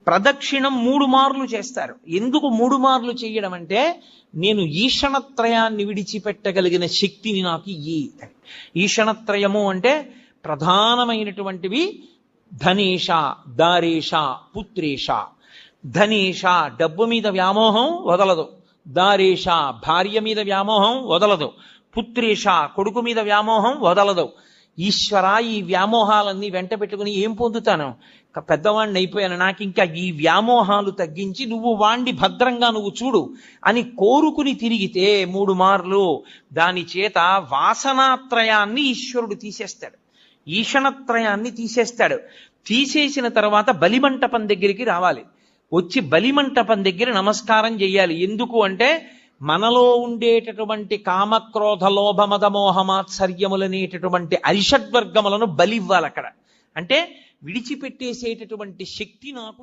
ప్రదక్షిణం 3 మార్లు చేస్తారు. ఎందుకు 3 మార్లు చేయడం అంటే, నేను ఈషణత్రయాన్ని విడిచిపెట్టగలిగిన శక్తిని నాకు ఇయ్యి. ఈషణత్రయము అంటే ప్రధానమైనటువంటివి ధనేష, దారేష, పుత్రేష. ధనేష డబ్బు మీద వ్యామోహం వదలదు, దారేష భార్య మీద వ్యామోహం వదలదు, పుత్రేష కొడుకు మీద వ్యామోహం వదలదు. ఈశ్వర, ఈ వ్యామోహాలన్నీ వెంట పెట్టుకుని ఏం పొందుతాను? పెద్దవాడిని అయిపోయాను, నాకు ఇంకా ఈ వ్యామోహాలు తగ్గించి నువ్వు వాణ్ణి భద్రంగా నువ్వు చూడు అని కోరుకుని తిరిగితే 3 మార్లు దాని చేత వాసనాత్రయాన్ని ఈశ్వరుడు తీసేస్తాడు, ఈషణత్రయాన్ని తీసేస్తాడు. తీసేసిన తర్వాత బలిమంటపం దగ్గరికి రావాలి. వచ్చి బలిమంటపం దగ్గర నమస్కారం చెయ్యాలి. ఎందుకు అంటే, మనలో ఉండేటటువంటి కామక్రోధ లోభమద మోహమాత్సర్యములనేటటువంటి అరిషడ్వర్గములను బలివ్వాలి అక్కడ. అంటే విడిచిపెట్టేసేటటువంటి శక్తి నాకు